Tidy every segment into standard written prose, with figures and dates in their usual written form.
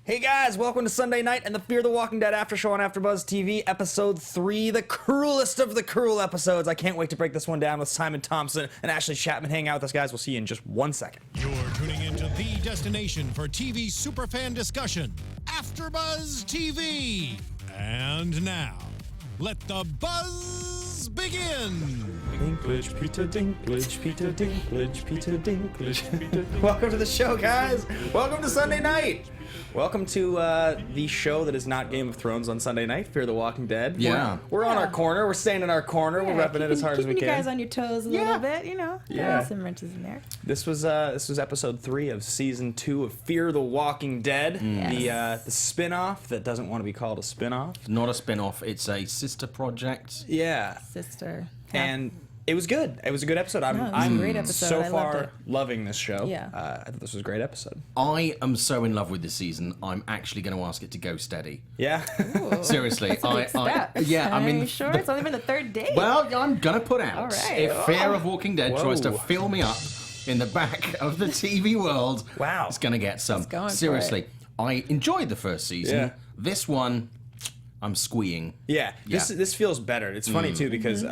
Hey guys, welcome to Sunday night and the Fear the Walking Dead after show on AFTERBUZZ TV, episode 3, the cruelest of the cruel episodes. I can't wait to break this one down with Simon Thompson and Ashley Chatman. Hang out with us, guys. We'll see you in just 1 second. You're tuning into the destination for TV superfan discussion, AFTERBUZZ TV. And now, let the buzz begin. Dinklage, Peter Dinklage, Peter Dinklage, Peter Dinklage, Peter. Welcome to the show, guys. Welcome to Sunday night. Welcome to the show that is not Game of Thrones on Sunday night, Fear the Walking Dead. Yeah. We're on our corner. We're staying in our corner. We're repping it as hard as we can. Keeping you guys on your toes a little bit, you know. Yeah. Some wrenches in there. This was episode 3 of season 2 of Fear the Walking Dead. The spin-off that doesn't want to be called a spin-off. Not a spin-off. It's a sister project. Yeah. Sister. And it was good. It was a good episode. I'm a great episode. so I loved far it. loving this show. Yeah. I thought this was a great episode. I am so in love with this season. I'm actually going to ask it to go steady. Yeah. Seriously. That's a big step. Yeah, I mean... Are you sure? It's only been the third day. Well, I'm going to put out. All right. If Fear of Walking Dead tries to Whoa. fill me up in the back of the TV world, Wow. it's going to get some. going for Seriously. I enjoyed the first season. Yeah. This one, I'm squeeing. Yeah. Yeah. This feels better. It's funny too because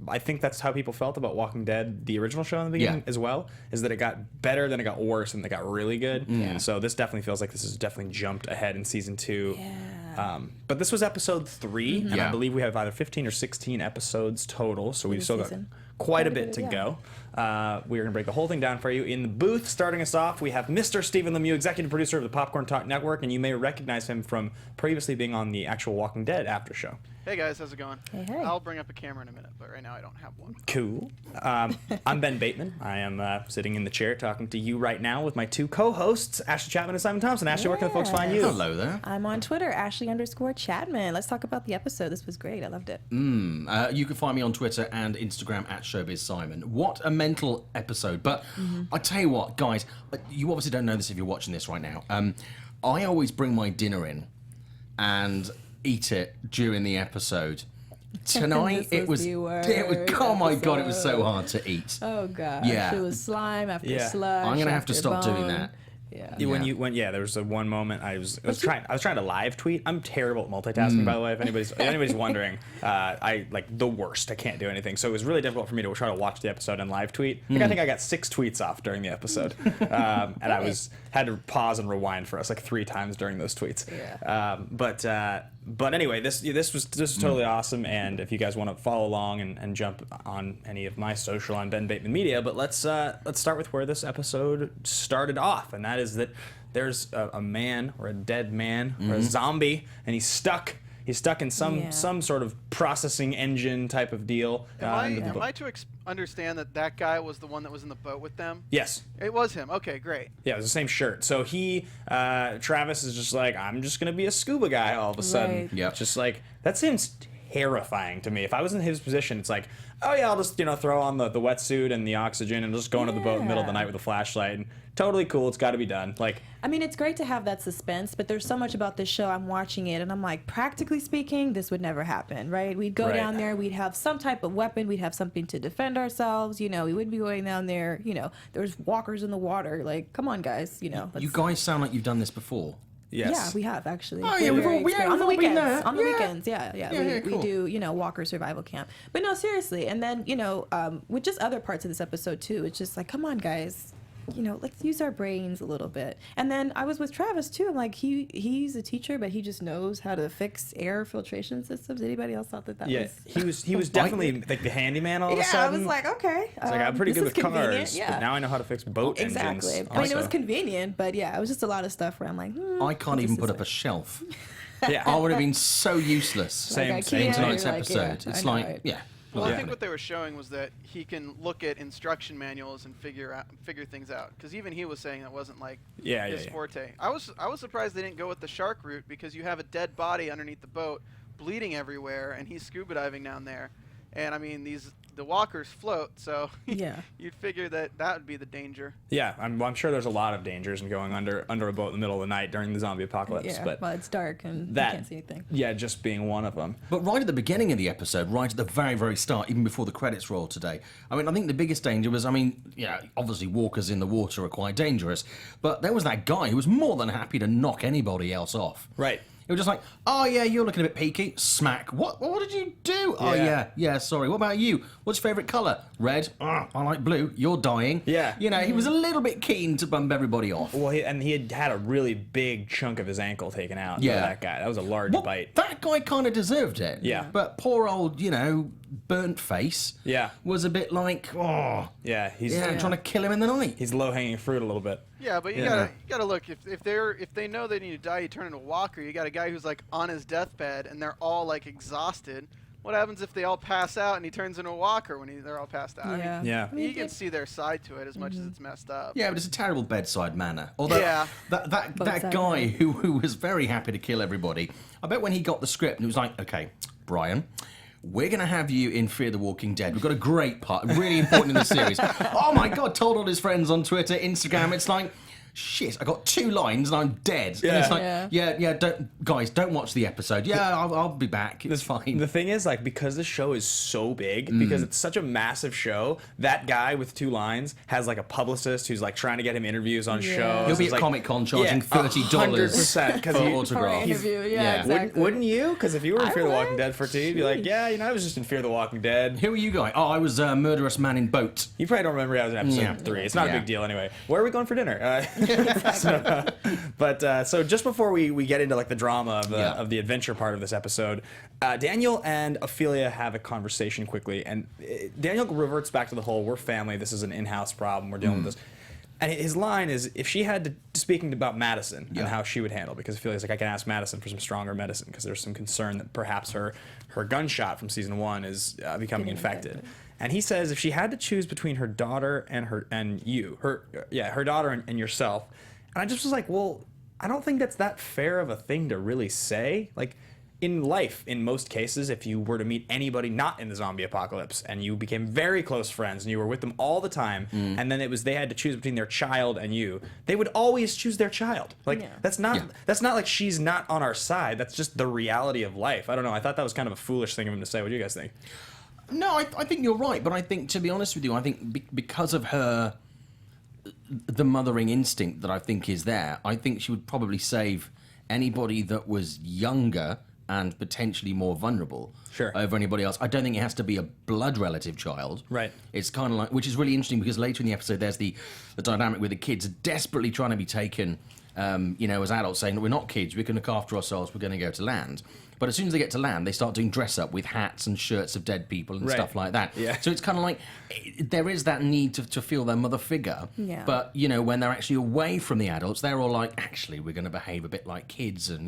I think that's how people felt about Walking Dead, the original show in the beginning as well, is that it got better, then it got worse, and it got really good. Yeah. So this definitely feels like this has definitely jumped ahead in season 2. Yeah. But this was episode 3, and I Yeah. believe we have either 15 or 16 episodes total, so we've the still got season. quite a bit to yeah. go. We're going to break the whole thing down for you. In the booth, starting us off, we have Mr. Stephen Lemieux, executive producer of the Popcorn Talk Network, and you may recognize him from previously being on the actual Walking Dead after show. Hey guys, how's it going? Hey, hey. I'll bring up a camera in a minute, but right now I don't have one. Cool. I'm Ben Bateman. I am sitting in the chair talking to you right now with my 2 co-hosts, Ashley Chatman and Simon Thompson. Ashley, where can the folks find you? Hello there. I'm on Twitter, Ashley_Chatman. Let's talk about the episode. This was great. I loved it. You can find me on Twitter and Instagram at ShowbizSimon. What a mental episode. But I tell you what, guys, you obviously don't know this if you're watching this right now. I always bring my dinner in and eat it during the episode. Tonight This it was worst oh my god, it was so episode. hard to eat. Oh, gosh. Yeah. It was slime after Yeah. slush. I'm gonna have to after stop doing bone. that. Yeah. There was one moment I was trying to live tweet. I'm terrible at multitasking, by the way. If anybody's wondering, I like the worst. I can't do anything. So it was really difficult for me to try to watch the episode and live tweet. I think I got 6 tweets off during the episode, and I had to pause and rewind for us like 3 times during those tweets. Yeah. But anyway, this was totally awesome. And if you guys want to follow along and jump on any of my social on Ben Bateman Media, but let's start with where this episode started off, and that is that there's a man or a dead man or a zombie, and he's stuck. He's stuck in some sort of processing engine type of deal. Am I to understand that guy was the one that was in the boat with them? Yes. It was him. Okay, great. Yeah, it was the same shirt. So Travis is just like, I'm just going to be a scuba guy all of a sudden. Right. Yep. Just like, that seems terrifying to me. If I was in his position, it's like, oh yeah, I'll just, throw on the wetsuit and the oxygen and just go into the boat in the middle of the night with a flashlight. And totally cool. It's got to be done. Like, I mean, it's great to have that suspense, but there's so much about this show. I'm watching it, and I'm like, practically speaking, this would never happen, right? We'd go down there, we'd have some type of weapon, we'd have something to defend ourselves, we wouldn't be going down there, there's walkers in the water. Like, come on, guys, You guys sound like you've done this before. yes. Yeah, we have actually. Oh, yeah, we've all on the been weekends. there. On the Yeah. weekends, Cool. we do, walker survival camp. But no, seriously. And then, with just other parts of this episode too, it's just like, come on, guys. Let's use our brains a little bit. And then I was with Travis too. I'm like, he's a teacher, but he just knows how to fix air filtration systems. Anybody else thought that was? he was definitely like the handyman all of a Yeah, I sudden. was like, okay. It's like, I'm pretty good this with is convenient, cars, yeah. but now I know how to fix boat engines. Exactly. I mean, it was also. convenient, but yeah, it was just a lot of stuff where I'm like, I can't this even is put up like- a shelf. Yeah. I would have been so useless. Same Like same IKEA, Tonight's you're like, episode. yeah, It's I know, like, right? yeah. Well, Yeah. I think what they were showing was that he can look at instruction manuals and figure things out. Because even he was saying that wasn't like his forte. I was surprised they didn't go with the shark route, because you have a dead body underneath the boat, bleeding everywhere, and he's scuba diving down there. And I mean, the walkers float, so Yeah. you'd figure that would be the danger. Yeah, I'm sure there's a lot of dangers in going under a boat in the middle of the night during the zombie apocalypse. Yeah. But Well, it's dark and that, you can't see anything. Yeah, just being one of them. But right at the beginning of the episode, right at the very, very start, even before the credits roll today, I mean, I think the biggest danger was, obviously walkers in the water are quite dangerous, but there was that guy who was more than happy to knock anybody else off. Right. It was just like, oh yeah, you're looking a bit peaky. Smack. What did you do? Oh yeah, sorry. What about you? What's your favourite colour? Red. I like blue. You're dying. Yeah. He was a little bit keen to bump everybody off. Well, he had a really big chunk of his ankle taken out. Yeah. By that guy. That was a large bite. That guy kind of deserved it. Yeah. But poor old, burnt face. Yeah. Was a bit like, Yeah, he's trying to kill him in the night. He's low-hanging fruit a little bit. Yeah, but you gotta look, if they know they need to die, you turn into a walker. You got a guy who's like on his deathbed and they're all like exhausted. What happens if they all pass out and he turns into a walker when they're all passed out? Yeah. I mean, you can see their side to it as much as it's messed up. Yeah, but it's a terrible bedside manner. Although that Bedside guy who was very happy to kill everybody, I bet when he got the script and it was like, okay, Brian, we're going to have you in Fear the Walking Dead. We've got a great part, really important in the series. Oh my God, told all his friends on Twitter, Instagram. It's like, shit, I got 2 lines and I'm dead. Yeah. And it's like, don't watch the episode. Yeah, I'll be back. It's fine. The thing is, like, because the show is so big, because it's such a massive show, that guy with 2 lines has like a publicist who's like trying to get him interviews on shows. He'll be It's at like, Comic-Con charging $30 100% for autograph. interview. Yeah, exactly. Wouldn't you? Because if you were in I Fear the would. Walking Dead for 2, you'd be like, yeah, I was just in Fear the Walking Dead. Who are you guys? Oh, I was a murderous man in boat. You probably don't remember I was in episode 3. It's not a big deal anyway. Where are we going for dinner? So just before we get into like the drama of the adventure part of this episode, Daniel and Ophelia have a conversation quickly, and Daniel reverts back to the whole "we're family. This is an in-house problem. We're dealing with this." And his line is, if she had to, speaking about Madison and how she would handle, because Ophelia's like, I can ask Madison for some stronger medicine, because there's some concern that perhaps her gunshot from season 1 is becoming infected. And he says if she had to choose between her daughter and her daughter and yourself. And I just was like, well, I don't think that's that fair of a thing to really say. Like, in life, in most cases, if you were to meet anybody not in the zombie apocalypse and you became very close friends and you were with them all the time, and then they had to choose between their child and you, they would always choose their child. Like, that's not like she's not on our side. That's just the reality of life. I don't know. I thought that was kind of a foolish thing of him to say. What do you guys think? No, I think you're right, but I think, to be honest with you, I think because of the mothering instinct that I think is there, I think she would probably save anybody that was younger and potentially more vulnerable over anybody else. I don't think it has to be a blood relative child. Right. It's kind of like, which is really interesting because later in the episode there's the dynamic where the kids are desperately trying to be taken, as adults, saying that we're not kids, we can look after ourselves, we're going to go to land. But as soon as they get to land, they start doing dress up with hats and shirts of dead people and stuff like that. Yeah. So it's kind of like there is that need to feel their mother figure. Yeah. But, when they're actually away from the adults, they're all like, actually, we're going to behave a bit like kids and,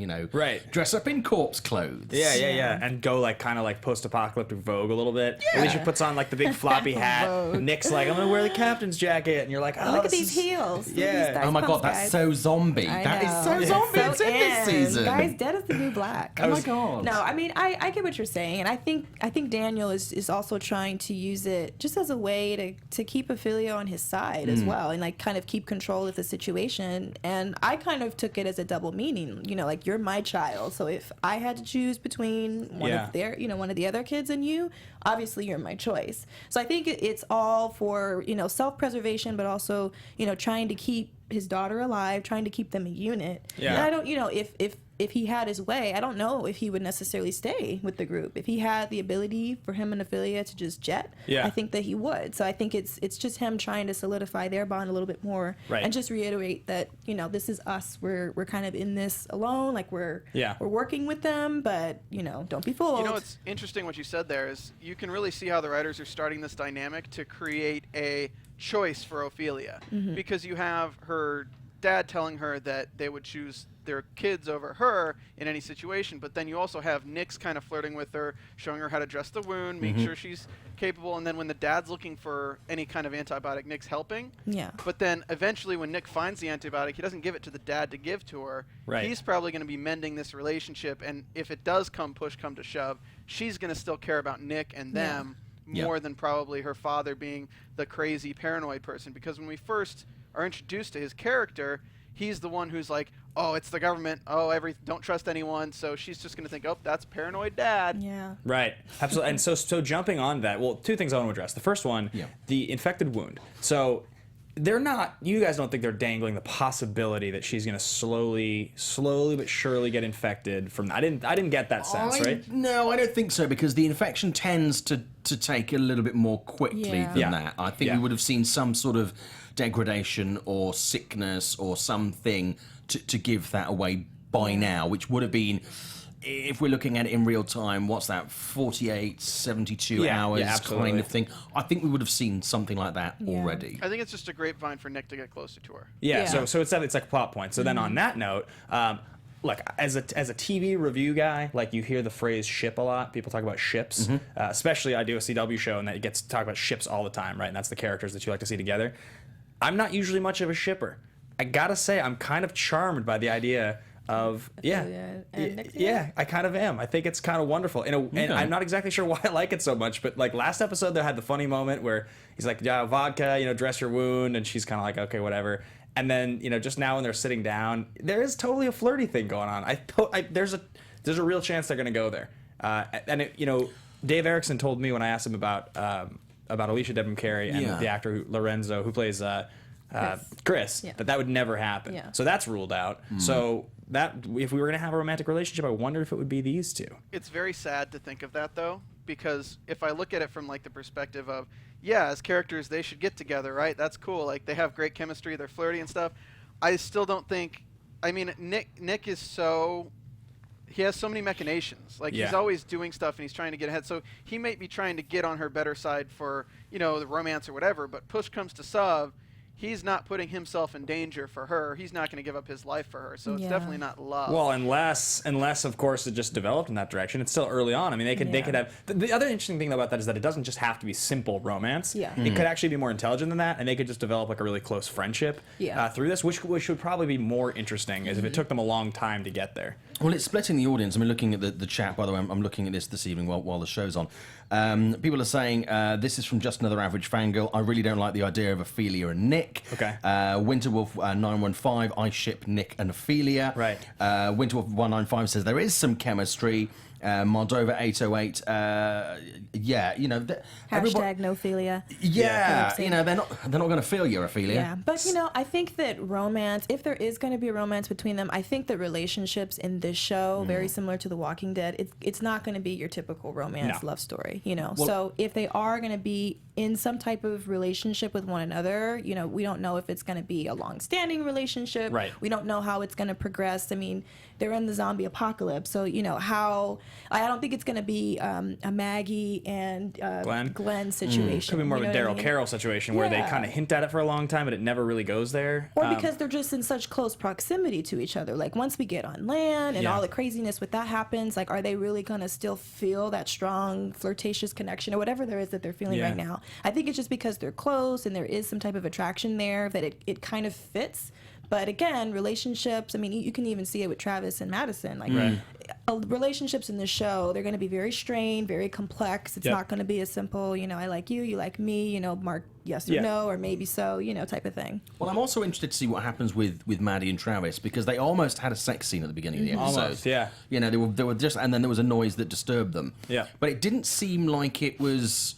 dress up in corpse clothes. Yeah. And go like kind of like post-apocalyptic Vogue a little bit. Yeah. Alicia puts on like the big floppy hat. Nick's like, I'm going to wear the captain's jacket. And you're like, oh, look at these heels. Yeah. Oh my God, that's so zombie. That is so zombie. It's in this season. Guys, dead is the new black. Oh my God. No, I mean, I get what you're saying, and I think Daniel is also trying to use it just as a way to keep Ophelia on his side as well, and like kind of keep control of the situation. And I kind of took it as a double meaning, like you're my child, so if I had to choose between one of the other kids and you, obviously you're my choice. So I think it's all for self-preservation, but also trying to keep his daughter alive, trying to keep them a unit. Yeah. And I don't, if he had his way, I don't know if he would necessarily stay with the group. If he had the ability for him and Ophelia to just jet, I think that he would. So I think it's just him trying to solidify their bond a little bit more, and just reiterate that this is us. We're kind of in this alone. Like we're working with them, but don't be fooled. It's interesting what you said there is you can really see how the writers are starting this dynamic to create a choice for Ophelia, because you have her dad telling her that they would choose their kids over her in any situation, but then you also have Nick's kind of flirting with her, showing her how to dress the wound, make sure she's capable, and then when the dad's looking for any kind of antibiotic, Nick's helping. Yeah. But then eventually when Nick finds the antibiotic, he doesn't give it to the dad to give to her. Right. He's probably going to be mending this relationship, and if it does come to shove, she's going to still care about Nick and them more than probably her father being the crazy paranoid person, because when we first are introduced to his character, he's the one who's like, oh, it's the government, don't trust anyone, so she's just going to think, oh, that's paranoid dad. Yeah. Right. Absolutely. And so jumping on that, well, two things I want to address. The first one, the infected wound. So they're not, you guys don't think they're dangling the possibility that she's going to slowly but surely get infected from that? I didn't get that sense, right? No, I don't think so, because the infection tends to take a little bit more quickly than that. I think we would have seen some sort of degradation or sickness or something to give that away by now, which would have been, if we're looking at it in real time, what's that, 48, 72 hours kind of thing. I think we would have seen something like that already. I think it's just a grapevine for Nick to get closer to her. So it's like a plot point. So then on that note, look, as a TV review guy, like, you hear the phrase ship a lot. People talk about ships, especially I do a CW show, and that gets to talk about ships all the time, right? And that's the characters that you like to see together. I'm not usually much of a shipper. I gotta say, I'm kind of charmed by the idea of I kind of am. I think it's kind of wonderful. And I'm not exactly sure why I like it so much, but like last episode, they had the funny moment where he's like, yeah, vodka, dress your wound, and she's kind of like, okay, whatever. And then just now when they're sitting down, there is totally a flirty thing going on. There's a real chance they're gonna go there. Dave Erickson told me when I asked him about Alicia Debnam-Carey and the actor Lorenzo who plays Chris, that would never happen. So that's ruled out. So that if we were going to have a romantic relationship, I wonder if it would be these two. It's very sad to think of that, though, because if I look at it from like the perspective of, as characters, they should get together, right? That's cool. Like, they have great chemistry, they're flirty and stuff. I still don't think. I mean, Nick is so. He has so many machinations. Like, he's always doing stuff and he's trying to get ahead. So he may be trying to get on her better side for, the romance or whatever, but push comes to shove, he's not putting himself in danger for her. He's not going to give up his life for her. So it's definitely not love. Well, unless of course it just developed in that direction. It's still early on. I mean, they could have. The other interesting thing about that is that it doesn't just have to be simple romance. It could actually be more intelligent than that, and they could just develop like a really close friendship through this, which would probably be more interesting, as if it took them a long time to get there. Well, it's splitting the audience. I mean, looking at the chat, by the way, I'm looking at this evening while the show's on. People are saying, this is from Just Another Average Fangirl. I really don't like the idea of Ophelia and Nick. Okay. Winterwolf 915, I ship Nick and Ophelia. Right. Winterwolf 195 says there is some chemistry. Moldova 808, Hashtag nophilia. They're not going to feel your Ophelia. Yeah, but I think that romance, if there is going to be a romance between them, I think that relationships in this show, very similar to The Walking Dead, it's not going to be your typical romance love story. So if they are going to be in some type of relationship with one another, we don't know if it's going to be a long-standing relationship. Right. We don't know how it's going to progress. I mean, they're in the zombie apocalypse, so how. I don't think it's going to be a Maggie and Glenn situation. Could be more of a Daryl Carroll situation where they kind of hint at it for a long time, but it never really goes there. Or because they're just in such close proximity to each other. Like, once we get on land and all the craziness with that happens, like, are they really going to still feel that strong flirtatious connection or whatever there is that they're feeling right now? I think it's just because they're close and there is some type of attraction there that it kind of fits. But again, relationships, I mean, you can even see it with Travis and Madison. Like, relationships in this show, they're going to be very strained, very complex. It's not going to be a simple, I like you, you like me, mark yes or no, or maybe so, type of thing. Well, I'm also interested to see what happens with Maddie and Travis, because they almost had a sex scene at the beginning of the episode. Almost, yeah. They were just, and then there was a noise that disturbed them. Yeah. But it didn't seem like it was.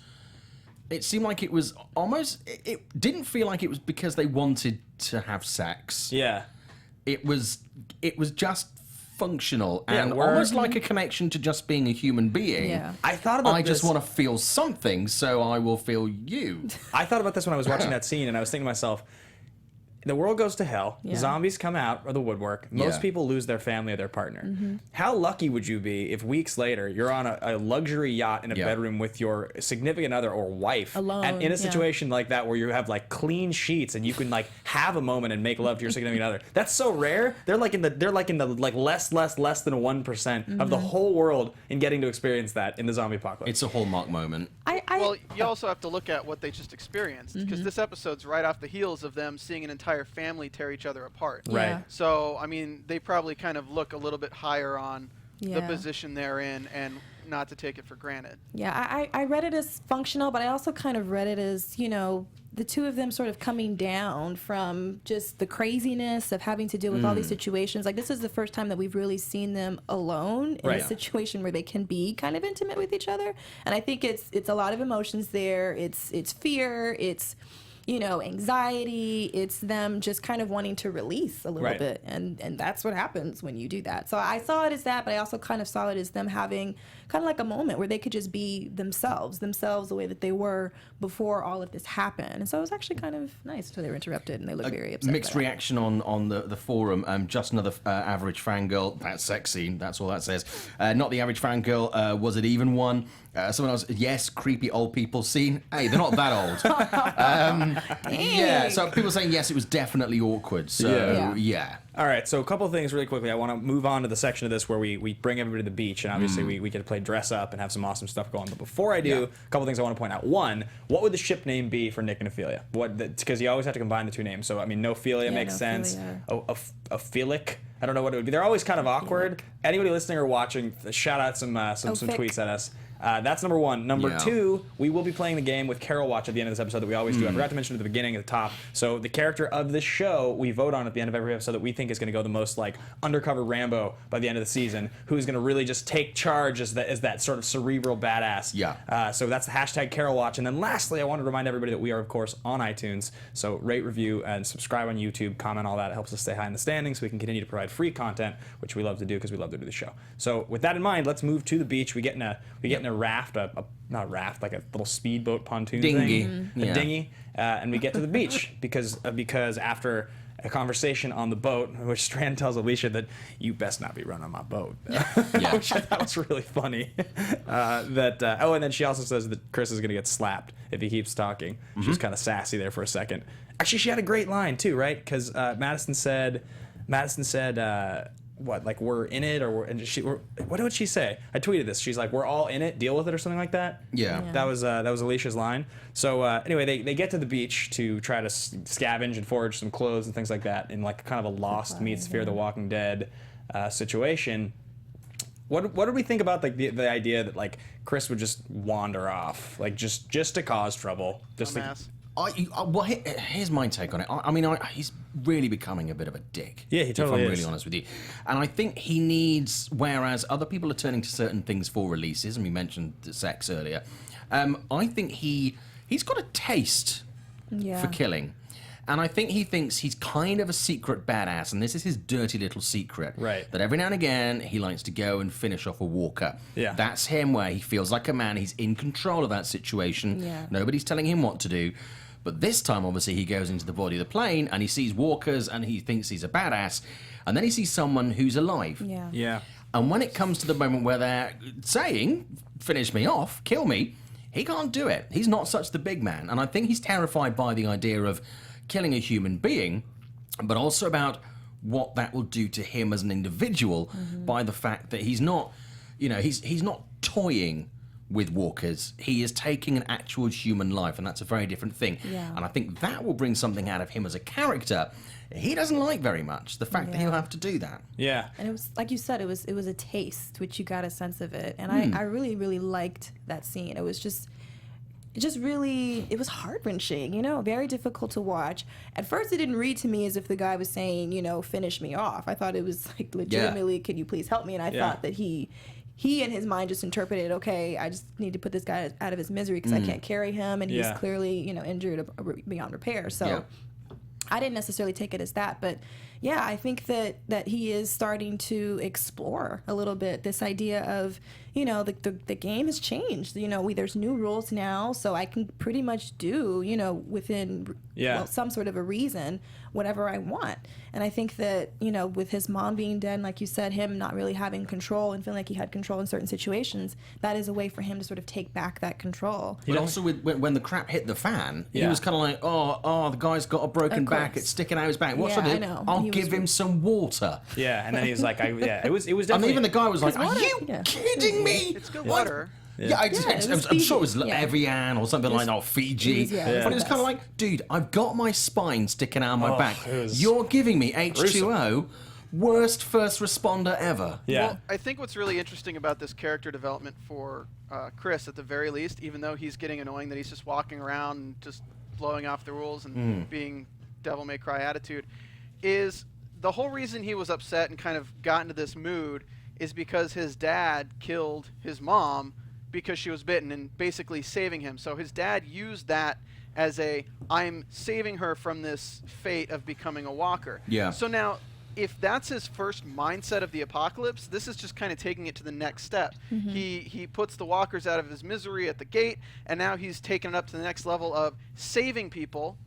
It seemed like it was almost. It didn't feel like it was because they wanted to have sex. Yeah. It was just functional and almost like a connection to just being a human being. Yeah. I thought about this. I just want to feel something, so I will feel you. I thought about this when I was watching that scene, and I was thinking to myself, the world goes to hell. Yeah. Zombies come out of the woodwork. Most people lose their family or their partner. How lucky would you be if weeks later you're on a luxury yacht in a bedroom with your significant other or wife, alone, and in a situation like that where you have like clean sheets and you can like have a moment and make love to your significant other? That's so rare. They're like in the less than 1% of the whole world in getting to experience that in the zombie apocalypse. It's a hallmark moment. Well, you also have to look at what they just experienced, because this episode's right off the heels of them seeing an entire family tear each other apart. Right. Yeah. So, I mean, they probably kind of look a little bit higher on the position they're in, and not to take it for granted. Yeah, I read it as functional, but I also kind of read it as, the two of them sort of coming down from just the craziness of having to deal with all these situations. Like, this is the first time that we've really seen them alone in a situation where they can be kind of intimate with each other. And I think it's a lot of emotions there. It's fear. It's, anxiety. It's them just kind of wanting to release a little bit. And that's what happens when you do that. So I saw it as that, but I also kind of saw it as them having kind of like a moment where they could just be themselves the way that they were before all of this happened. And so it was actually kind of nice until they were interrupted and they looked very upset. Mixed reaction on the forum. Just another average fangirl. That's sexy. That's all that says. Not the average fangirl. Was it even one? Someone else, yes, creepy old people scene. Hey, they're not that old. Yeah, so people saying yes, it was definitely awkward. So, yeah. All right, so a couple of things really quickly. I want to move on to the section of this where we bring everybody to the beach, and obviously we get to play dress up and have some awesome stuff going. But before I do, a couple of things I want to point out. One, what would the ship name be for Nick and Ophelia? Because you always have to combine the two names. So, I mean, Nophelia makes sense. Ophelic, I don't know what it would be. They're always kind of awkward. Anybody listening or watching, shout out some tweets at us. That's number one. Number two, we will be playing the game with Carol Watch at the end of this episode that we always do. I forgot to mention at the beginning, at the top. So the character of this show, we vote on at the end of every episode that we think is going to go the most like undercover Rambo by the end of the season, who's going to really just take charge as that sort of cerebral badass. Yeah. So that's the hashtag Carol Watch. And then lastly, I want to remind everybody that we are, of course, on iTunes. So rate, review, and subscribe on YouTube, comment, all that. It helps us stay high in the standings so we can continue to provide free content, which we love to do because we love to do the show. So with that in mind, let's move to the beach. We get in a raft, not a raft, like a little speedboat pontoon dinghy. thing, a dinghy, and we get to the beach because after a conversation on the boat, in which Strand tells Alicia that you best not be running my boat, which I thought was really funny. And then she also says that Chris is going to get slapped if he keeps talking. She was kind of sassy there for a second. Actually, she had a great line too, right? Because Madison said. What, like we're in it, or what did she say? I tweeted this. She's like, we're all in it, deal with it, or something like that. Yeah. That was Alicia's line. So anyway, they get to the beach to try to scavenge and forage some clothes and things like that in like kind of a Lost meets Fear the Walking Dead situation. What did we think about like the idea that like Chris would just wander off, like just to cause trouble, just well, here's my take on it. I mean, he's really becoming a bit of a dick. Yeah, he totally if I'm is. really honest with you. And I think he needs, whereas other people are turning to certain things for releases, and we mentioned sex earlier, I think he's got a taste for killing. And I think he thinks he's kind of a secret badass, and this is his dirty little secret. Right. That every now and again, he likes to go and finish off a walker. Yeah. That's him, where he feels like a man. He's in control of that situation. Yeah. Nobody's telling him what to do. But this time, obviously, he goes into the body of the plane, and he sees walkers, and he thinks he's a badass. And then he sees someone who's alive. Yeah. And when it comes to the moment where they're saying, finish me off, kill me, he can't do it. He's not such the big man. And I think he's terrified by the idea of killing a human being, but also about what that will do to him as an individual by the fact that he's not, he's not toying with walkers. He is taking an actual human life, and that's a very different thing. Yeah. And I think that will bring something out of him as a character he doesn't like very much, the fact that he'll have to do that. Yeah. And it was, like you said, it was a taste, which you got a sense of it. And I really, really liked that scene. It was really, it was heart-wrenching, very difficult to watch. At first, it didn't read to me as if the guy was saying, finish me off. I thought it was like legitimately, can you please help me? And I thought that he in his mind just interpreted, okay, I just need to put this guy out of his misery because I can't carry him, and he's clearly, injured beyond repair. So I didn't necessarily take it as that, but yeah, I think that he is starting to explore a little bit this idea of, the game has changed. There's new rules now, so I can pretty much do, within some sort of a reason, whatever I want. And I think that, with his mom being dead, and like you said, him not really having control and feeling like he had control in certain situations, that is a way for him to sort of take back that control. But also when the crap hit the fan, he was kind of like, oh, the guy's got a broken back, it's sticking out his back. What should I do? I'll give him some water. Yeah, and then he's like, it was definitely. And even the guy was like, are you kidding me? It's good water. I'm sure it was Evian or something like that, or Fiji. But it was kind of like, dude, I've got my spine sticking out of my back. You're giving me H2O. worst first responder ever. Yeah. Well, I think what's really interesting about this character development for Chris, at the very least, even though he's getting annoying that he's just walking around and just blowing off the rules and being devil may cry attitude, is the whole reason he was upset and kind of got into this mood is because his dad killed his mom because she was bitten and basically saving him. So his dad used that as I'm saving her from this fate of becoming a walker. Yeah. So now, if that's his first mindset of the apocalypse, this is just kind of taking it to the next step. He puts the walkers out of his misery at the gate, and now he's taken it up to the next level of saving people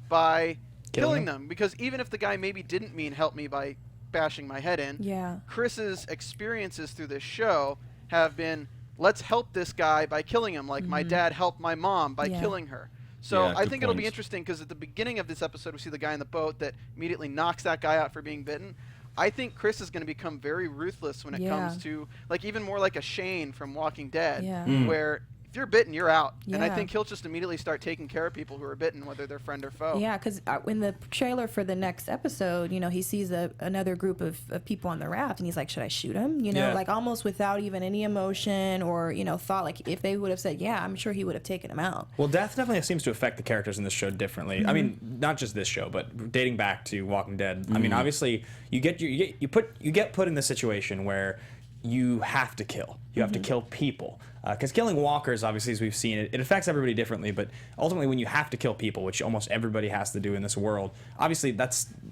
by killing them. Because even if the guy maybe didn't mean help me by bashing my head in, Chris's experiences through this show have been, let's help this guy by killing him, like my dad helped my mom by killing her. So Yeah, I good think it'll be point. interesting because at the beginning of this episode, we see the guy in the boat that immediately knocks that guy out for being bitten. I think Chris is going to become very ruthless when it comes to, like, even more like a Shane from Walking Dead, where if you're bitten, you're out. And I think he'll just immediately start taking care of people who are bitten, whether they're friend or foe. Yeah, because in the trailer for the next episode, you know, he sees another group of people on the raft, and he's like, should I shoot him? You know, like almost without even any emotion or, you know, thought. Like, if they would have said, yeah, I'm sure he would have taken him out. Well, death definitely seems to affect the characters in this show differently. I mean, not just this show, but dating back to Walking Dead. I mean, obviously, you get put in the situation where you have to kill. You have to kill people. Because killing walkers, obviously, as we've seen, it affects everybody differently. But ultimately, when you have to kill people, which almost everybody has to do in this world, obviously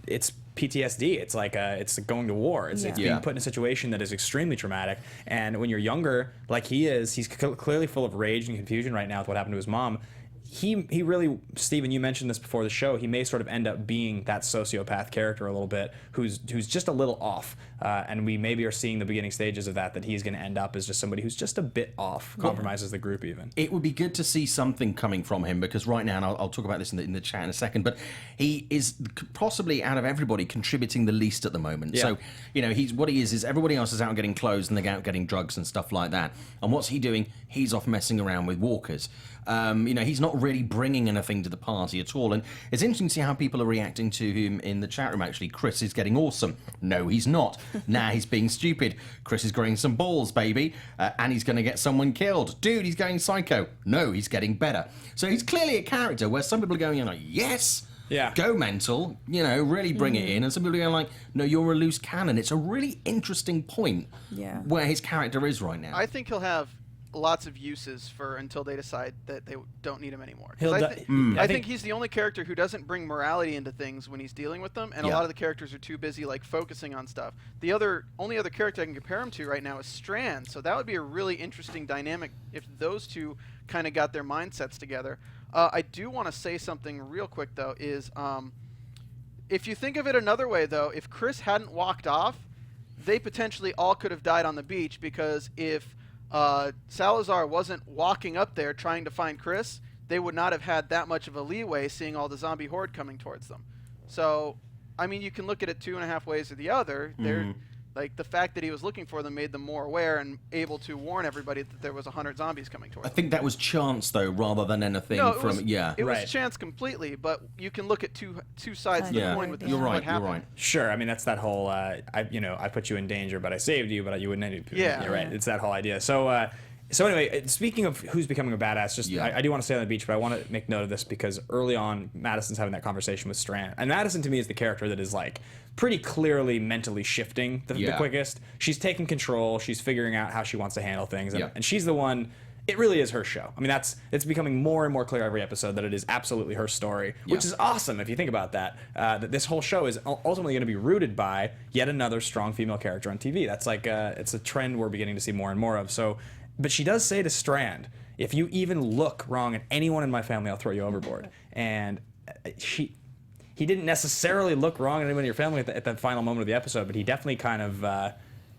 it's PTSD. It's like it's going to war. It's being put in a situation that is extremely traumatic. And when you're younger, like he is, he's clearly full of rage and confusion right now with what happened to his mom. He really, Steven, you mentioned this before the show, he may sort of end up being that sociopath character a little bit, who's just a little off. And we maybe are seeing the beginning stages of that he's going to end up as just somebody who's just a bit off, compromises the group even. It would be good to see something coming from him, because right now, and I'll talk about this in the chat in a second, but he is possibly, out of everybody, contributing the least at the moment. So, you know, what he is everybody else is out getting clothes and they're out getting drugs and stuff like that. And what's he doing? He's off messing around with walkers. You know, he's not really bringing anything to the party at all. And it's interesting to see how people are reacting to him in the chat room, actually. Chris is getting awesome. No, he's not. Nah, he's being stupid. Chris is growing some balls, baby. And he's going to get someone killed. Dude, he's going psycho. No, he's getting better. So he's clearly a character where some people are going, like, yes, go mental, you know, really bring it in. And some people are going like, no, you're a loose cannon. It's a really interesting point where his character is right now. I think he'll have lots of uses for until they decide that they don't need him anymore. I think he's the only character who doesn't bring morality into things when he's dealing with them, and a lot of the characters are too busy like focusing on stuff. The only other character I can compare him to right now is Strand, so that would be a really interesting dynamic if those two kind of got their mindsets together. I do want to say something real quick though, is if you think of it another way though, if Chris hadn't walked off, they potentially all could have died on the beach, because if Salazar wasn't walking up there trying to find Chris, they would not have had that much of a leeway seeing all the zombie horde coming towards them. So, I mean, you can look at it 2.5 ways or the other. They're like, the fact that he was looking for them made them more aware and able to warn everybody that there was 100 zombies coming towards them. I think that was chance, though, rather than anything it was chance completely, but you can look at two sides of the coin with this. You're right. Sure, I mean, that's that whole, I put you in danger, but I saved you, but you wouldn't. You're right. It's that whole idea. So anyway, speaking of who's becoming a badass, I do want to stay on the beach, but I want to make note of this because early on, Madison's having that conversation with Strand. And Madison, to me, is the character that is, like, pretty clearly mentally shifting the quickest. She's taking control. She's figuring out how she wants to handle things. And she's the one... It really is her show. I mean, it's becoming more and more clear every episode that it is absolutely her story, which is awesome if you think about that. That this whole show is ultimately going to be rooted by yet another strong female character on TV. That's like it's a trend we're beginning to see more and more of. So, but she does say to Strand, "If you even look wrong at anyone in my family, I'll throw you overboard." And he didn't necessarily look wrong at anyone in your family at the final moment of the episode, but he definitely kind of.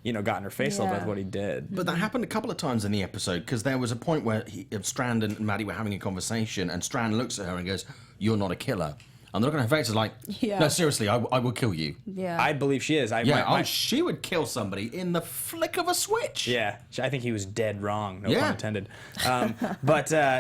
Got in her face a little bit with what he did. But that happened a couple of times in the episode, because there was a point where Strand and Maddie were having a conversation, and Strand looks at her and goes, "You're not a killer." And the look on her face is like, Yeah. no, seriously, I will kill you. Yeah. I believe she is. She would kill somebody in the flick of a switch. Yeah, I think he was dead wrong. No Yeah. pun intended.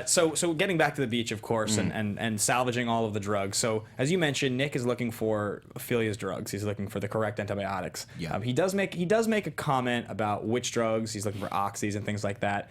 So getting back to the beach, of course, and salvaging all of the drugs. So as you mentioned, Nick is looking for Ophelia's drugs. He's looking for the correct antibiotics. Yeah. He does make a comment about which drugs. He's looking for oxys and things like that.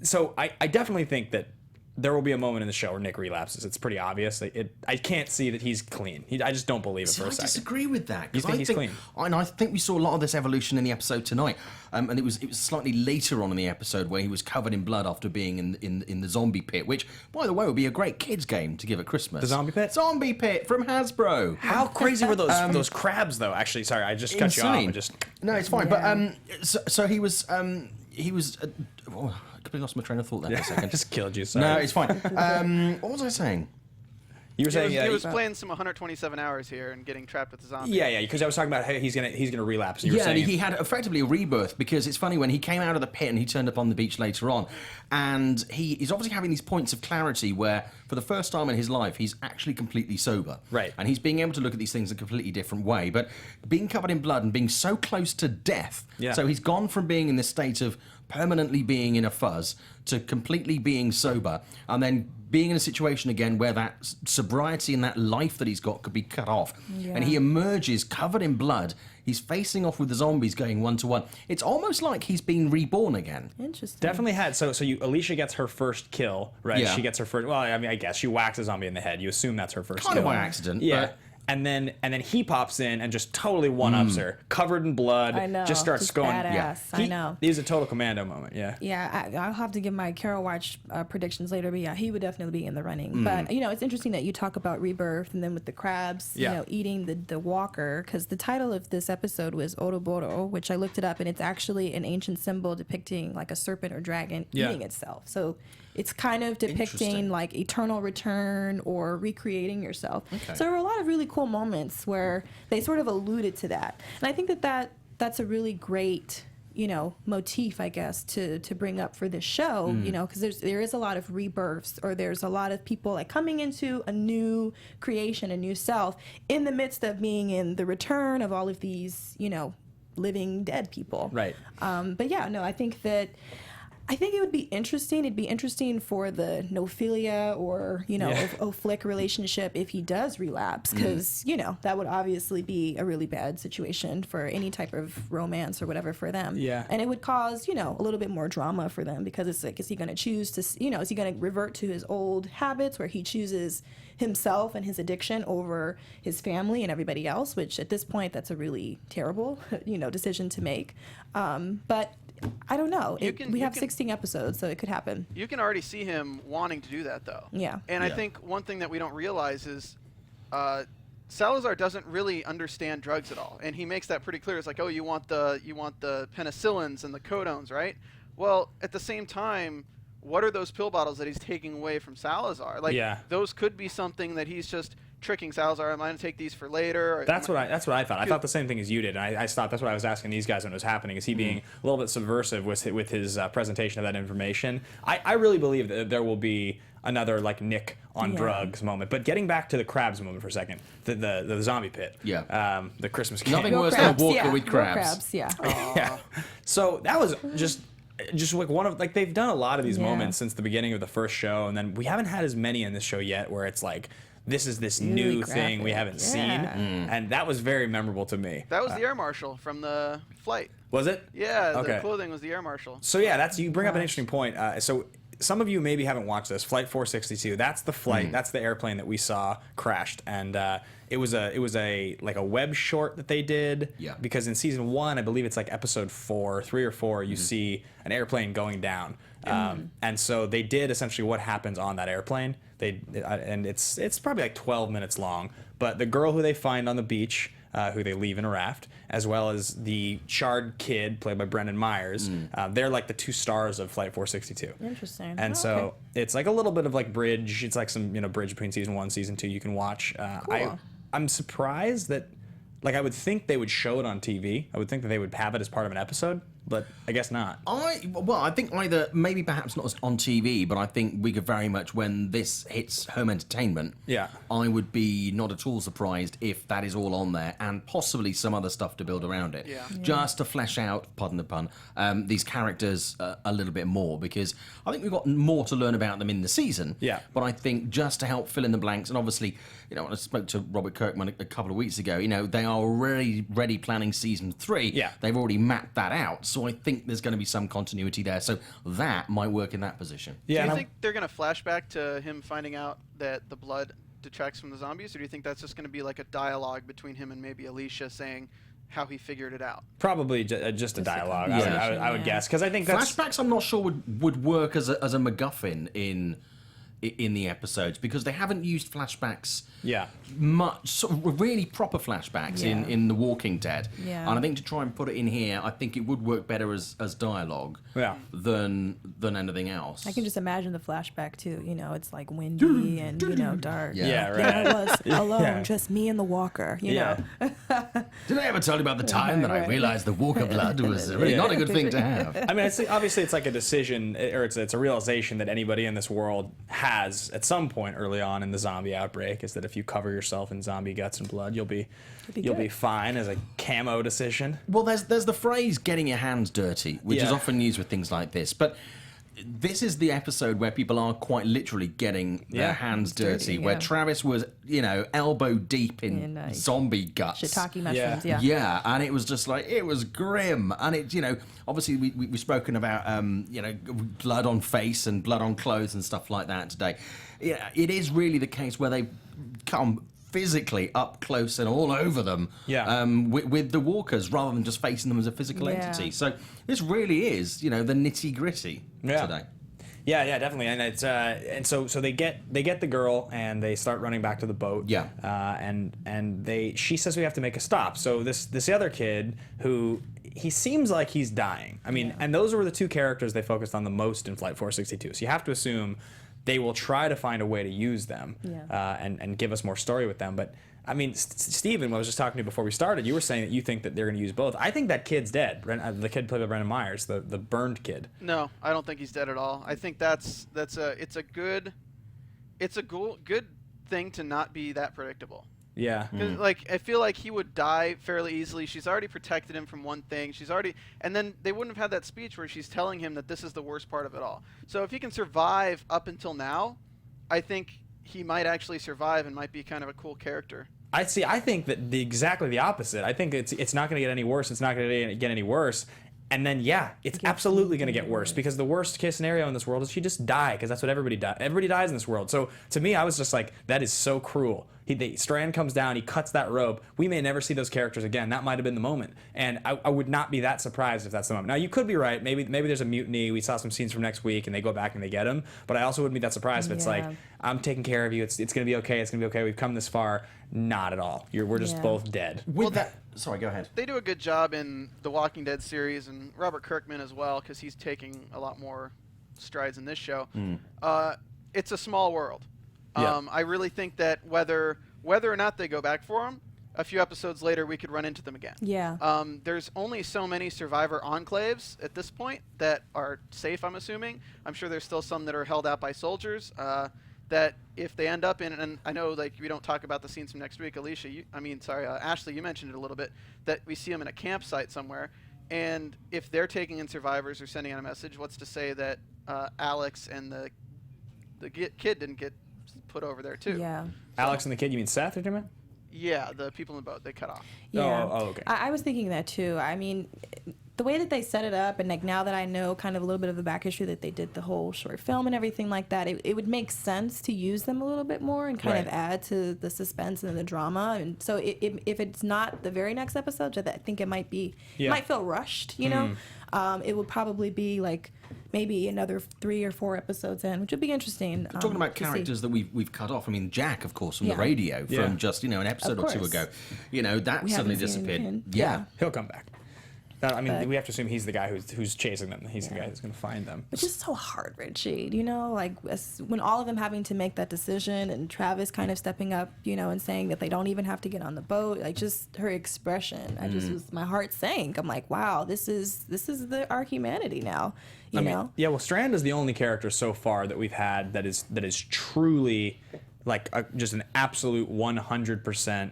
So I definitely think that there will be a moment in the show where Nick relapses. It's pretty obvious. I can't see that he's clean. I just don't believe it for a second. I disagree with that. You think he's clean? And I think we saw a lot of this evolution in the episode tonight. And it was slightly later on in the episode where he was covered in blood after being in the zombie pit, which, by the way, would be a great kids game to give at Christmas. The zombie pit? Zombie pit from Hasbro. How crazy were those crabs though? Actually, sorry, I just cut you off. No, it's fine. Yeah. But so he was. I completely lost my train of thought there for a I second. just killed you. Sorry. No, it's fine. What was I saying? You were saying He was playing some 127 hours here and getting trapped with the zombie. Yeah, because I was talking about how he's gonna relapse. And you were Yeah, saying and he had effectively a rebirth, because it's funny when he came out of the pit and he turned up on the beach later on, and he's obviously having these points of clarity where, for the first time in his life, he's actually completely sober. Right. And he's being able to look at these things in a completely different way. But being covered in blood and being so close to death, Yeah. so he's gone from being in this state of permanently being in a fuzz to completely being sober, and then being in a situation again where that sobriety and that life that he's got could be cut off. Yeah. And he emerges covered in blood. He's facing off with the zombies going 1-to-1. It's almost like he's been reborn again. Interesting. Definitely had. So Alicia gets her first kill, right? Yeah. She gets her first. Well, I mean, I guess she whacks a zombie in the head. You assume that's her first Kind kill. of by accident. Yeah. But And then he pops in and just totally one-ups her, covered in blood. I know. Just starts going. Badass. Yeah. I know. He's a total commando moment. Yeah. Yeah, I'll have to give my Carol Watch predictions later, but yeah, he would definitely be in the running. But, it's interesting that you talk about rebirth and then with the crabs, Yeah. eating the walker, because the title of this episode was Ouroboros, which I looked it up, and it's actually an ancient symbol depicting like a serpent or dragon Yeah. eating itself. So it's kind of depicting Interesting. like eternal return or recreating yourself. Okay. So there were a lot of really cool moments where they sort of alluded to that. And I think that's a really great motif, I guess, to bring up for this show, because there is a lot of rebirths, or there's a lot of people like coming into a new creation, a new self, in the midst of being in the return of all of these, living dead people. Right. But yeah, no, I think it would be interesting. It'd be interesting for the Nophilia or, O'Flick relationship if he does relapse, because, that would obviously be a really bad situation for any type of romance or whatever for them. Yeah. And it would cause, a little bit more drama for them, because it's like, is he going to choose to, is he going to revert to his old habits where he chooses himself and his addiction over his family and everybody else, which at this point, that's a really terrible, decision to make. But I don't know. We have 16 episodes, so it could happen. You can already see him wanting to do that, though. Yeah. And I think one thing that we don't realize is Salazar doesn't really understand drugs at all, and he makes that pretty clear. It's like, oh, you want the penicillins and the codones, right? Well, at the same time, what are those pill bottles that he's taking away from Salazar? Like, those could be something that he's just tricking Salazar. Am I going to take these for later? That's what I thought. I thought the same thing as you did, and I stopped. That's what I was asking these guys when it was happening. Is he being a little bit subversive with his presentation of that information? I really believe that there will be another like Nick on drugs moment. But getting back to the crabs moment for a second, the zombie pit. Yeah. The Christmas game. Nothing worse than a walker with Go crabs. Yeah. Yeah. So that was just like one of, like, they've done a lot of these moments since the beginning of the first show, and then we haven't had as many in this show yet where it's like, this is this Really new thing we haven't seen, and that was very memorable to me. That was the air marshal from the flight. Was it? Yeah, Okay. the clothing was the air marshal. So yeah, you bring up an interesting point. So some of you maybe haven't watched this. Flight 462. That's the flight. That's the airplane that we saw crashed, and it was a like a web short that they did. Yeah. Because in season 1, I believe it's like episode 3 or 4, you see an airplane going down, and so they did essentially what happens on that airplane. And it's probably like 12 minutes long. But the girl who they find on the beach, who they leave in a raft, as well as the charred kid played by Brendan Myers, they're like the 2 stars of Flight 462. Interesting. And so it's like a little bit of like bridge. It's like some bridge between season 1 and season 2 you can watch. Cool. I'm surprised that, like, I would think they would show it on TV. I would think that they would have it as part of an episode. but I guess not. I think either, maybe perhaps not on TV, but I think we could very much, when this hits home entertainment, Yeah. I would be not at all surprised if that is all on there, and possibly some other stuff to build around it. Yeah. Just to flesh out, pardon the pun, these characters a little bit more, because I think we've got more to learn about them in the season. Yeah. But I think just to help fill in the blanks, and obviously, you know, when I spoke to Robert Kirkman a couple of weeks ago, you know, they are already planning season 3. Yeah. They've already mapped that out, so I think there's going to be some continuity there. So that might work in that position. Yeah, Do you and think they're going to flashback to him finding out that the blood detracts from the zombies, or do you think that's just going to be like a dialogue between him and maybe Alicia saying how he figured it out? probably just a dialogue. conversation, I would guess, because I think that's Flashbacks, I'm not sure would work as a MacGuffin in the episodes, because they haven't used flashbacks yeah. much, sort of really proper flashbacks Yeah. in The Walking Dead. Yeah. And I think to try and put it in here, I think it would work better as dialogue Yeah. than anything else. I can just imagine the flashback too. You know, it's like windy and dark. Yeah. Yeah, right. Yeah, I was alone, Yeah. just me and the walker. You Yeah. know. Did I ever tell you about the time that I Right. realized the Walker blood was really Yeah. not a good thing to have? I mean, obviously it's like a decision, or it's a realization that anybody in this world has at some point early on in the zombie outbreak, is that if you cover yourself in zombie guts and blood, you'll be good. fine, as a camo decision. Well, there's the phrase "getting your hands dirty," which is Yeah. often used with things like this, but this is the episode where people are quite literally getting their Yeah. hands dirty, Dirty, where yeah. Travis was, you know, elbow deep in zombie guts. Shiitake mushrooms. Yeah. Yeah. And it was just like, it was grim. And it, you know, obviously we've spoken about, you know, blood on face and blood on clothes and stuff like that today. Yeah, it is really the case where they come physically up close and all over them with the walkers, rather than just facing them as a physical Yeah. entity. So this really is, you know, the nitty gritty today. Yeah, definitely, and it's and so they get the girl and they start running back to the boat. Yeah. And she says we have to make a stop. So this other kid who he seems like he's dying. I mean, and those were the two characters they focused on the most in Flight 462. So you have to assume they will try to find a way to use them and give us more story with them. But I mean, Steven, I was just talking to you before we started, you were saying that you think that they're going to use both. I think that kid's dead. The kid played by Brendan Myers, the burned kid. No, I don't think he's dead at all. I think it's a good thing to not be that predictable. Yeah. 'Cause, like, I feel like he would die fairly easily. She's already protected him from one thing. And then they wouldn't have had that speech where she's telling him that this is the worst part of it all. So if he can survive up until now, I think he might actually survive and might be kind of a cool character. I think that exactly the opposite. I think it's not going to get any worse. It's not going to get any worse. And then, it's absolutely going to get worse, because the worst case scenario in this world is she just die, because that's what everybody dies. Everybody dies in this world. So to me, I was just like, that is so cruel. Strand comes down, he cuts that rope. We may never see those characters again. That might have been the moment. And I would not be that surprised if that's the moment. Now, you could be right. Maybe there's a mutiny. We saw some scenes from next week, and they go back and they get him. But I also wouldn't be that surprised if it's like, I'm taking care of you. It's going to be okay. It's going to be okay. We've come this far. Not at all. We're just both dead. Sorry, go ahead. They do a good job in the Walking Dead series, and Robert Kirkman as well, because he's taking a lot more strides in this show. It's a small world. I really think that whether or not they go back for him, a few episodes later we could run into them again. Yeah. There's only so many survivor enclaves at this point that are safe, I'm assuming. I'm sure there's still some that are held out by soldiers. That if they end up in, and I know like we don't talk about the scenes from next week, Alicia, Ashley, you mentioned it a little bit, that we see them in a campsite somewhere, and if they're taking in survivors or sending out a message, what's to say that Alex and the kid didn't get put over there too? Yeah. Alex and the kid, you mean Seth or something? Yeah, the people in the boat, they cut off. Yeah. Oh, okay. I was thinking that too. I mean, the way that they set it up, and like now that I know kind of a little bit of the back history that they did the whole short film and everything like that, it would make sense to use them a little bit more and kind of add to the suspense and the drama. And so if it's not the very next episode, I think it might be, it might feel rushed, you know? It would probably be like maybe another 3 or 4 episodes in, which would be interesting. Talking about characters that we've cut off. I mean, Jack, of course, from the radio, from just, you know, an episode or two ago. You know, that We suddenly haven't seen disappeared. him. Yeah. He'll come back. I mean, But- we have to assume he's the guy who's chasing them. He's the guy who's going to find them. Which is so heart-wrenching, you know, like when all of them having to make that decision and Travis kind of stepping up, you know, and saying that they don't even have to get on the boat. Like just her expression, I just was, my heart sank. I'm like, wow, this is our humanity now, you know. Yeah, well, Strand is the only character so far that we've had that is truly like just an absolute 100%.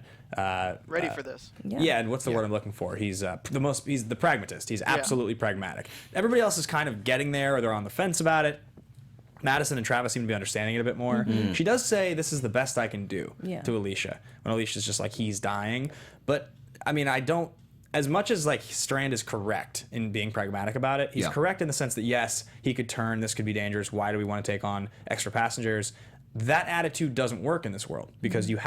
Ready for this. Yeah, and what's the word I'm looking for? He's the pragmatist. He's absolutely pragmatic. Everybody else is kind of getting there, or they're on the fence about it. Madison and Travis seem to be understanding it a bit more. She does say, "This is the best I can do," to Alicia, when Alicia's just like, he's dying. But I mean, I don't. As much as like Strand is correct in being pragmatic about it, he's correct in the sense that yes, he could turn. This could be dangerous. Why do we want to take on extra passengers? That attitude doesn't work in this world because you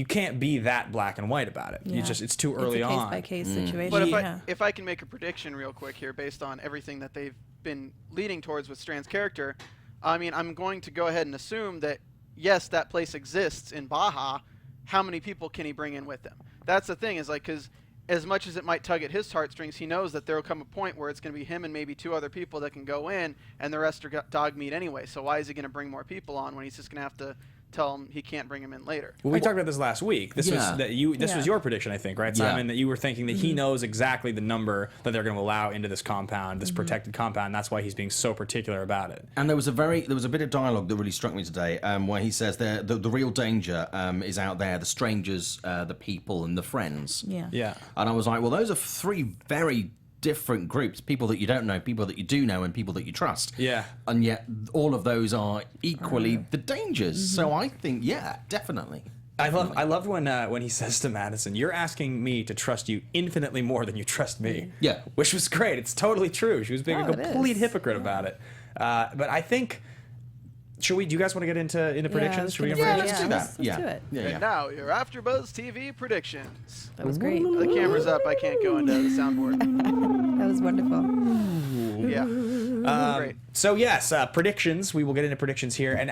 can't be that black and white about it. Yeah. It's too early on. It's a case-by-case situation. But if I can make a prediction real quick here based on everything that they've been leading towards with Strand's character, I mean, I'm going to go ahead and assume that, yes, that place exists in Baja. How many people can he bring in with him? That's the thing, is like, because as much as it might tug at his heartstrings, he knows that there will come a point where it's going to be him and maybe 2 other people that can go in, and the rest are dog meat anyway. So why is he going to bring more people on when he's just going to have to tell him he can't bring him in later? Well, we talked about this last week. This was your prediction, I think, right, Simon? That you were thinking that he knows exactly the number that they're going to allow into this compound, this protected compound. And that's why he's being so particular about it. And there was a bit of dialogue that really struck me today, where he says the real danger is out there: the strangers, the people, and the friends. Yeah. And I was like, well, those are 3 very different groups: people that you don't know, people that you do know, and people that you trust. Yeah. And yet all of those are equally the dangers. So I think, definitely. I love when he says to Madison, "You're asking me to trust you infinitely more than you trust me." Yeah. Which was great. It's totally true. She was being a complete hypocrite about it. But I think, do you guys want to get into predictions? Should we get predictions? Let's do that. Let's do it. And now, your AfterBuzz TV predictions. That was great. The camera's up. I can't go into the soundboard. That was wonderful. Yeah. Great. So yes, predictions. We will get into predictions here, and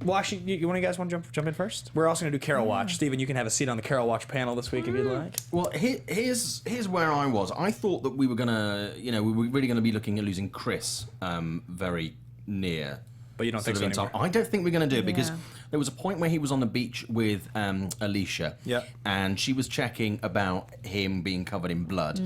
one of you guys want to jump in first? We're also going to do Carol Watch. Stephen, you can have a seat on the Carol Watch panel this week if you'd like. Well, here's where I was. I thought that we were really gonna be looking at losing Chris very near. But you don't think so anymore? I don't think we're going to do it because there was a point where he was on the beach with Alicia, and she was checking about him being covered in blood,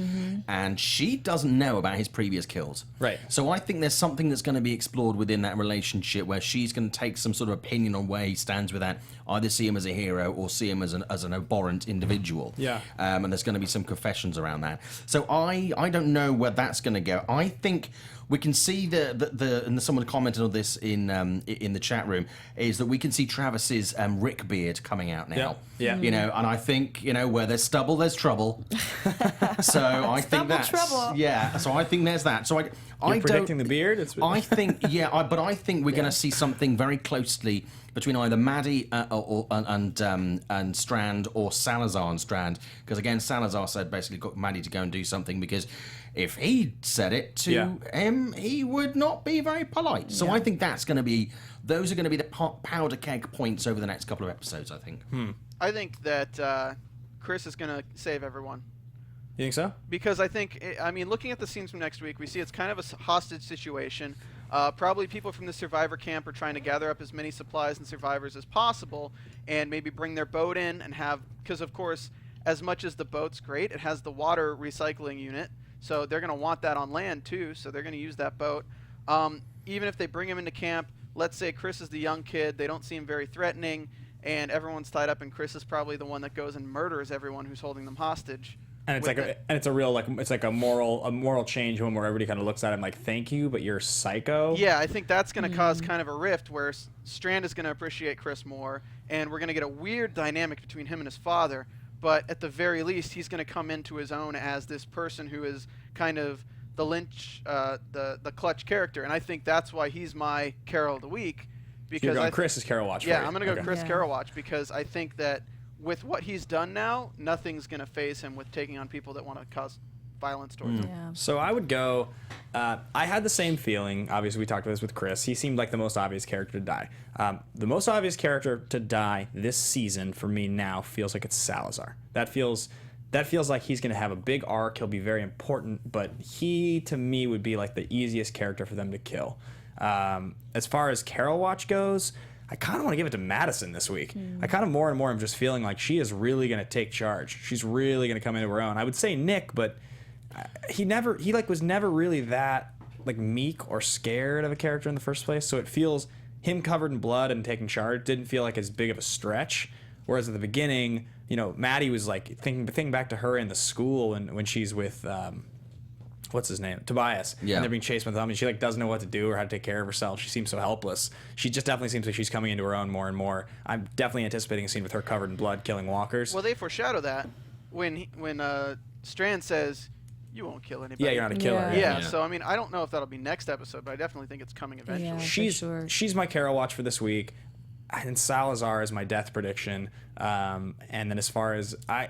and she doesn't know about his previous kills. Right. So I think there's something that's going to be explored within that relationship where she's going to take some sort of opinion on where he stands with that, either see him as a hero or see him as an abhorrent individual. Yeah. And there's going to be some confessions around that. So I don't know where that's going to go. I think we can see and someone commented on this in the chat room, is that we can see Travis's Rick beard coming out now. Yeah. You know, and I think, where there's stubble, there's trouble. So I think that's trouble. Yeah. So I think there's that. So You're predicting the beard? I think but I think we're going to see something very closely between either Maddie and Strand, or Salazar and Strand, because again Salazar said basically got Maddie to go and do something because if he said it to him, he would not be very polite. So I think those are going to be the powder keg points over the next couple of episodes, I think. I think that Chris is going to save everyone. You think so? Because looking at the scenes from next week, we see it's kind of a hostage situation. Probably people from the survivor camp are trying to gather up as many supplies and survivors as possible and maybe bring their boat in and because of course, as much as the boat's great, it has the water recycling unit. So they're going to want that on land too, so they're going to use that boat. Even if they bring him into camp, let's say Chris is the young kid, they don't seem very threatening, and everyone's tied up, and Chris is probably the one that goes and murders everyone who's holding them hostage. And it's a real a moral change one where everybody kind of looks at him like, thank you, but you're psycho. Yeah, I think that's going to cause kind of a rift where Strand is going to appreciate Chris more, and we're going to get a weird dynamic between him and his father. But at the very least, he's going to come into his own as this person who is kind of the Lynch, the clutch character, and I think that's why he's my Carol of the week. Because you're going Chris is Carol Watch. Yeah, I'm going to go Chris Carol Watch because I think that with what he's done now, nothing's going to faze him with taking on people that want to cause violence towards him. Yeah. So I would go. I had the same feeling. Obviously, we talked about this with Chris. He seemed like the most obvious character to die. The most obvious character to die this season for me now feels like it's Salazar. That feels that feels like he's going to have a big arc. He'll be very important, but he, to me, would be like the easiest character for them to kill. As far as Carol Watch goes, I kind of want to give it to Madison this week. I kind of more and more am just feeling like she is really going to take charge. She's really going to come into her own. I would say Nick, but he was never really that like meek or scared of a character in the first place. So it feels him covered in blood and taking charge didn't feel like as big of a stretch. Whereas at the beginning, you know, Maddie was like thinking back to her in the school and when she's with what's his name? Tobias. Yeah. And they're being chased by them, and she like doesn't know what to do or how to take care of herself. She seems so helpless. She just definitely seems like she's coming into her own more and more. I'm definitely anticipating a scene with her covered in blood killing walkers. Well, they foreshadow that when Strand says, "You won't kill anybody." Yeah, you're not a killer. Yeah. So I mean, I don't know if that'll be next episode, but I definitely think it's coming eventually. Yeah. For sure. She's my Carol Watch for this week, and Salazar is my death prediction. And then as far as I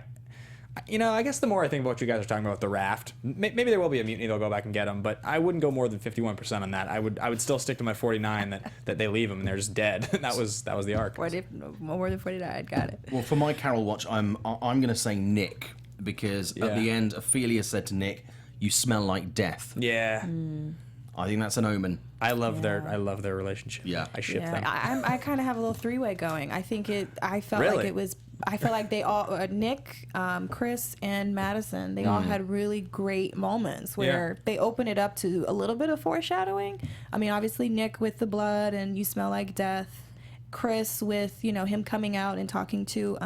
guess the more I think about what you guys are talking about with the raft, maybe there will be a mutiny. They'll go back and get them, but I wouldn't go more than 51% on that. I would still stick to my 49 that they leave them and they're just dead. that was the arc. More than 49. Got it. Well, for my Carol Watch, I'm going to say Nick because at the end, Ophelia said to Nick, "You smell like death." Yeah. I think that's an omen. I love their relationship. Yeah. I ship them. I kind of have a little three-way going. I felt like it was. I feel like they all, Nick, Chris, and Madison, they all had really great moments where they open it up to a little bit of foreshadowing. I mean, obviously Nick with the blood and "You smell like death." Chris with, him coming out and talking to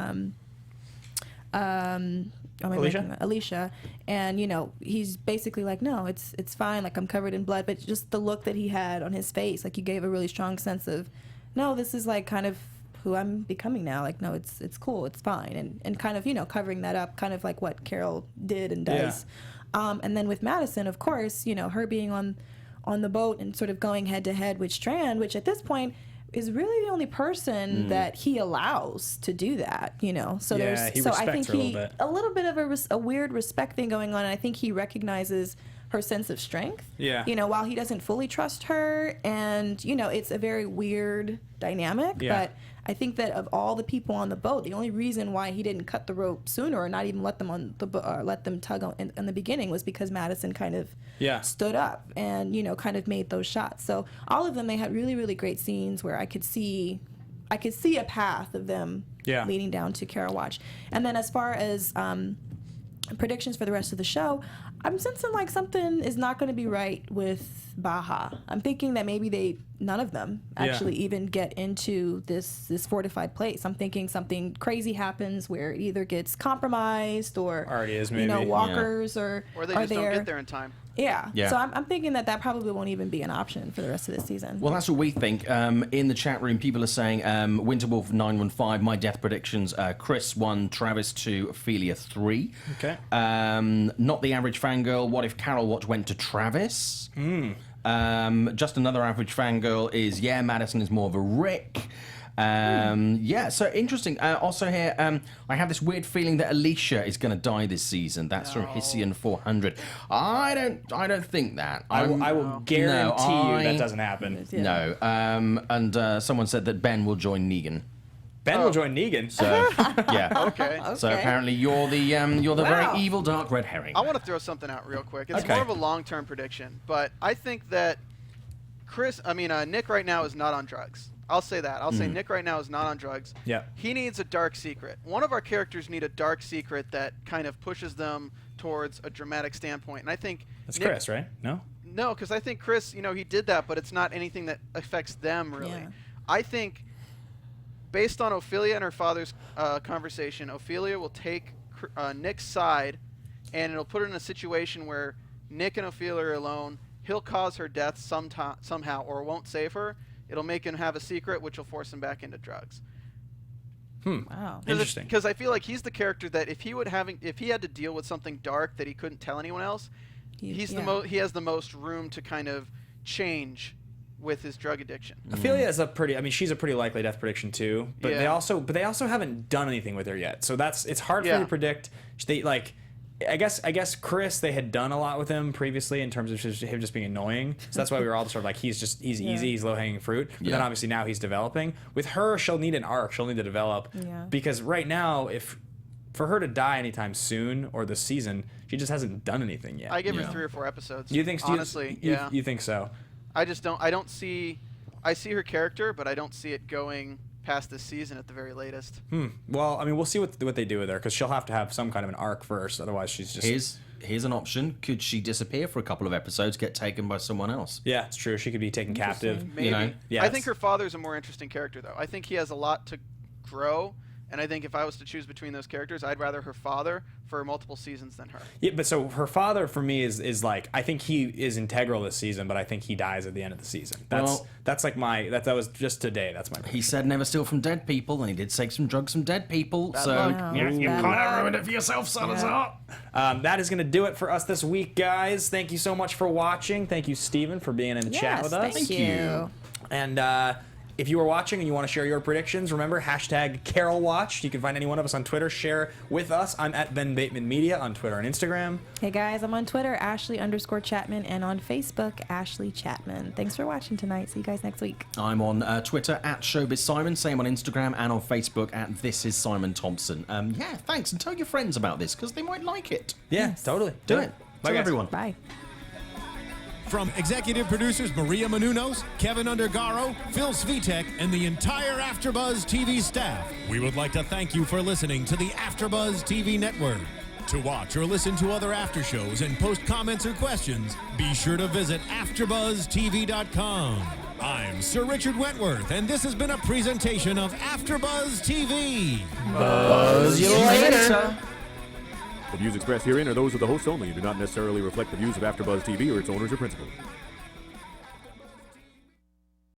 Alicia, and he's basically like, "No, it's fine. Like, I'm covered in blood," but just the look that he had on his face, like, you gave a really strong sense of, no, this is like kind of who I'm becoming now. Like, no, it's cool, it's fine, and kind of covering that up, kind of like what Carol did and does. And then with Madison, of course, her being on the boat and sort of going head to head with Strand, which at this point is really the only person that he allows to do that, So I think a little bit of a weird respect thing going on, and I think he recognizes her sense of strength. Yeah. While he doesn't fully trust her, and it's a very weird dynamic. Yeah. But I think that of all the people on the boat, the only reason why he didn't cut the rope sooner or not even let them let them tug on in the beginning was because Madison kind of stood up and kind of made those shots. So all of them, they had really, really great scenes where I could see a path of them leading down to Carol Watch. And then as far as predictions for the rest of the show, I'm sensing like something is not going to be right with Baja. I'm thinking that maybe none of them actually even get into this fortified place. I'm thinking something crazy happens where it either gets compromised or already is maybe walkers or they just don't get there in time. Yeah. So I'm thinking that probably won't even be an option for the rest of this season. Well, that's what we think. In the chat room, people are saying Winterwolf 915. My death predictions: Chris 1, Travis 2, Ophelia 3. Okay. Not the average fangirl. What if Carol Watch went to Travis? Just another average fangirl is Madison is more of a Rick. So interesting. Also here, I have this weird feeling that Alicia is going to die this season. That's from Hissian 400. I don't think that. I will guarantee you that doesn't happen. No. And someone said that Ben will join Negan. Ben will join Negan. So Okay. So apparently you're the very evil dark red herring. I want to throw something out real quick. It's more of a long-term prediction, but I think that Nick right now is not on drugs. I'll say that. I'll say Nick right now is not on drugs. Yeah. He needs a dark secret. One of our characters need a dark secret that kind of pushes them towards a dramatic standpoint. And I think that's Chris, right? No? No, because I think Chris, he did that, but it's not anything that affects them really. Yeah. I think based on Ophelia and her father's conversation, Ophelia will take Nick's side, and it'll put her in a situation where Nick and Ophelia are alone. He'll cause her death somehow, or won't save her. It'll make him have a secret, which will force him back into drugs. Wow. Interesting. Because I feel like he's the character that if he had to deal with something dark that he couldn't tell anyone else, he has the most room to kind of change with his drug addiction. Ophelia is she's a pretty likely death prediction too. But they also haven't done anything with her yet. So it's hard for me to predict. I guess Chris, they had done a lot with him previously in terms of him just being annoying. So that's why we were all sort of like, he's easy, he's low-hanging fruit. But then obviously now he's developing. With her, she'll need an arc. She'll need to develop. Yeah. Because right now, if for her to die anytime soon or this season, she just hasn't done anything yet. I give Yeah. her 3 or 4 episodes. You think? Honestly, you, yeah. You think so? I just don't. I don't see. I see her character, but I don't see it going past this season at the very latest. Well, I mean, we'll see what they do with her because she'll have to have some kind of an arc first. Otherwise, she's just. Here's an option. Could she disappear for a couple of episodes, get taken by someone else? Yeah, it's true. She could be taken captive. Maybe. You know? Yeah, I think her father's a more interesting character, though. I think he has a lot to grow, and I think if I was to choose between those characters, I'd rather her father for multiple seasons than her. Yeah, but so her father for me is like I think he is integral this season, but I think he dies at the end of the season. That's like my that was just today. That's my. He said never steal from dead people, and he did take some drugs from dead people. Bad so luck. you Bad kind luck. of ruined it for yourself, Salazar. That is going to do it for us this week, guys. Thank you so much for watching. Thank you, Steven, for being in the chat with us. Thank you. And if you were watching and you want to share your predictions, remember #CarolWatch. You can find any one of us on Twitter. Share with us. I'm at Ben Bateman Media on Twitter and Instagram. Hey guys, I'm on Twitter, Ashley_Chatman, and on Facebook, Ashley Chatman. Thanks for watching tonight. See you guys next week. I'm on Twitter at Showbiz Simon, same on Instagram, and on Facebook at This Is Simon Thompson. Yeah, thanks, and tell your friends about this because they might like it. Yeah, Yes. totally. Do it. Bye, Tell guys. everyone. Bye. From executive producers Maria Menounos, Kevin Undergaro, Phil Svitek, and the entire AfterBuzz TV staff, we would like to thank you for listening to the AfterBuzz TV network. To watch or listen to other after shows and post comments or questions, be sure to visit AfterBuzzTV.com. I'm Sir Richard Wentworth, and this has been a presentation of AfterBuzz TV. Buzz you later. The views expressed herein are those of the hosts only and do not necessarily reflect the views of AfterBuzz TV or its owners or principals.